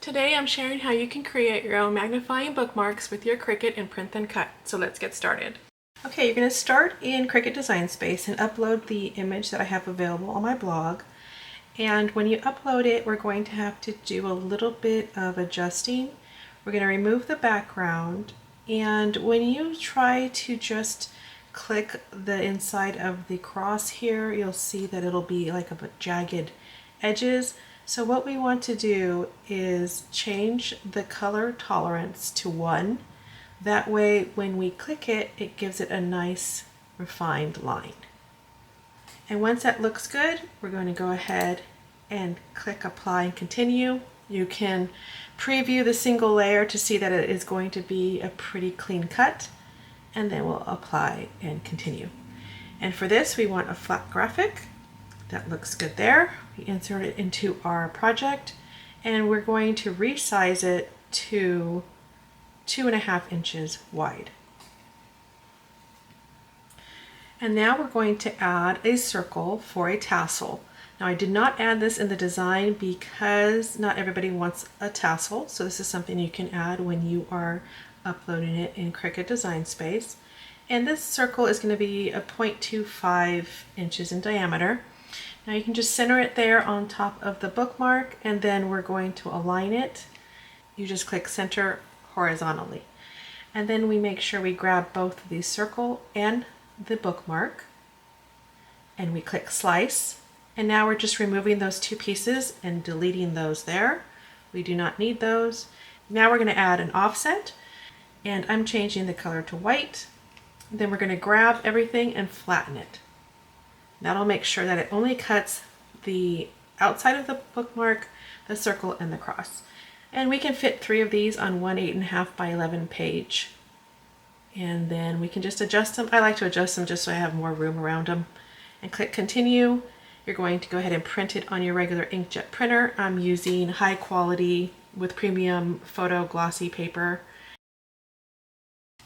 Today I'm sharing how you can create your own magnifying bookmarks with your Cricut and Print Then Cut. So let's get started. Okay, you're going to start in Cricut Design Space and upload the image that I have available on my blog. And when you upload it, we're going to have to do a little bit of adjusting. We're going to remove the background, and when you try to just click the inside of the cross here, you'll see that it'll be like a jagged edges. So what we want to do is change the color tolerance to 1. That way when we click it, it gives it a nice refined line. And once that looks good, we're going to go ahead and click apply and continue. You can preview the single layer to see that it is going to be a pretty clean cut, and then we'll apply and continue. And for this, we want a flat graphic. That looks good there. We insert it into our project, and we're going to resize it to 2.5 inches wide. And now we're going to add a circle for a tassel. Now I did not add this in the design because not everybody wants a tassel, so this is something you can add when you are uploading it in Cricut Design Space. And this circle is going to be a 0.25 inches in diameter. Now you can just center it there on top of the bookmark, and then we're going to align it. You just click center horizontally. And then we make sure we grab both the circle and the bookmark, and we click slice. And now we're just removing those two pieces and deleting those there. We do not need those. Now we're going to add an offset, and I'm changing the color to white. Then we're going to grab everything and flatten it. That'll make sure that it only cuts the outside of the bookmark, the circle, and the cross. And we can fit 3 of these on one 8.5 by 11 page. And then we can just adjust them. I like to adjust them just so I have more room around them. And click continue. You're going to go ahead and print it on your regular inkjet printer. I'm using high quality with premium photo glossy paper.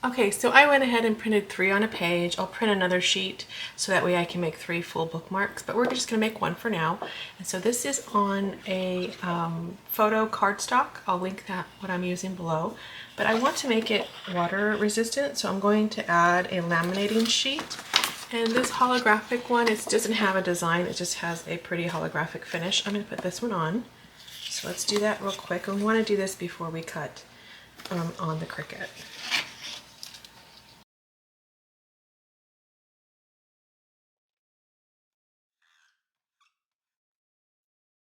Okay, so I went ahead and printed 3 on a page. I'll print another sheet so that way I can make 3 full bookmarks, but we're just going to make 1 for now. And so this is on a photo cardstock. I'll link that, what I'm using, below. But I want to make it water resistant, so I'm going to add a laminating sheet. And this holographic one, it doesn't have a design, it just has a pretty holographic finish. I'm going to put this one on. So let's do that real quick. And we want to do this before we cut on the Cricut.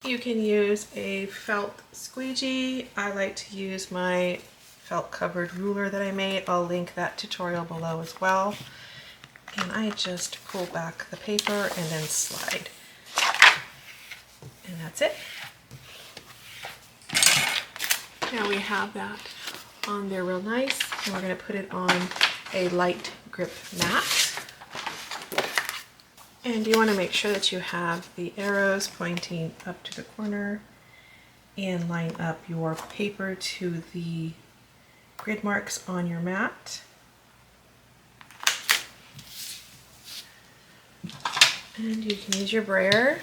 You can use a felt squeegee. I like to use my felt covered ruler that I made. I'll link that tutorial below as well. And I just pull back the paper and then slide. And that's it. Now we have that on there real nice. And we're going to put it on a light grip mat. And you want to make sure that you have the arrows pointing up to the corner and line up your paper to the grid marks on your mat. And you can use your brayer.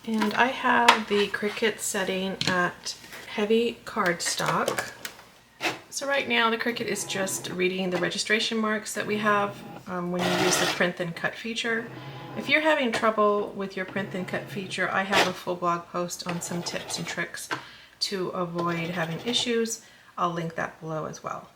And I have the Cricut setting at heavy cardstock. So right now the Cricut is just reading the registration marks that we have when you use the Print Then Cut feature. If you're having trouble with your Print Then Cut feature, I have a full blog post on some tips and tricks to avoid having issues. I'll link that below as well.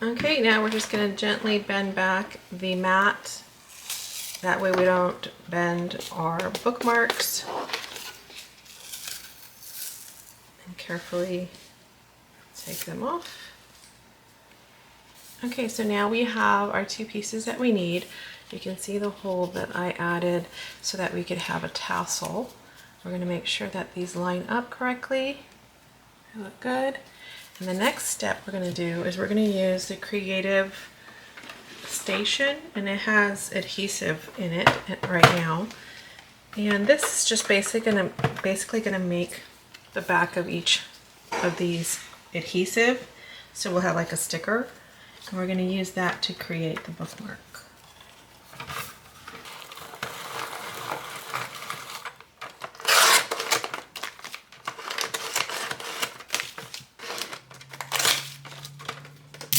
Okay, now we're just going to gently bend back the mat. That way we don't bend our bookmarks. And carefully take them off. Okay, so now we have our 2 pieces that we need. You can see the hole that I added so that we could have a tassel. We're going to make sure that these line up correctly. They look good. And the next step we're going to do is we're going to use the Creative Station, and it has adhesive in it right now. And this is just basically gonna make the back of each of these adhesive. So we'll have like a sticker, and we're gonna use that to create the bookmark.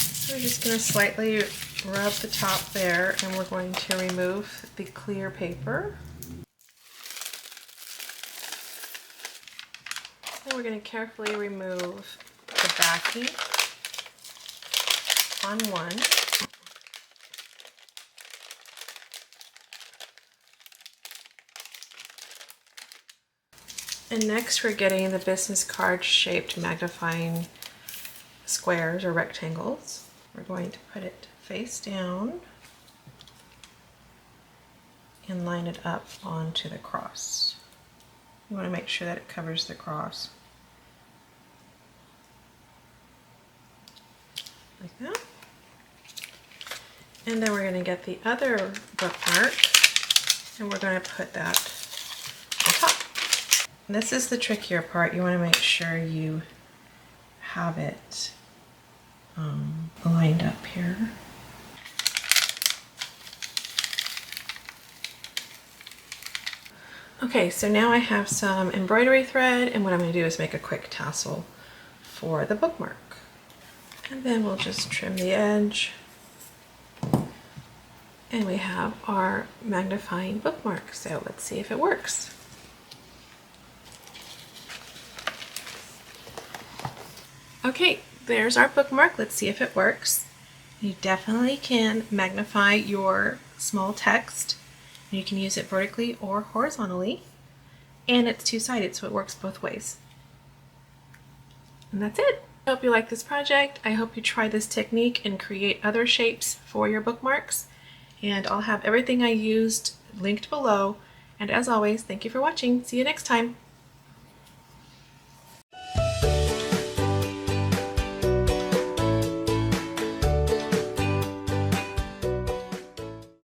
So we're just gonna slightly rub the top there, and we're going to remove the clear paper. And we're going to carefully remove the backing on one. And next we're getting the business card shaped magnifying squares or rectangles. We're going to put it face down and line it up onto the cross. You want to make sure that it covers the cross. Like that. And then we're going to get the other bookmark and we're going to put that on top. And this is the trickier part. You want to make sure you have it lined up here. Okay, so now I have some embroidery thread, and what I'm going to do is make a quick tassel for the bookmark. And then we'll just trim the edge. And we have our magnifying bookmark. So let's see if it works. Okay, there's our bookmark. Let's see if it works. You definitely can magnify your small text. You can use it vertically or horizontally. And it's two-sided, so it works both ways. And that's it. I hope you like this project. I hope you try this technique and create other shapes for your bookmarks. And I'll have everything I used linked below. And as always, thank you for watching. See you next time.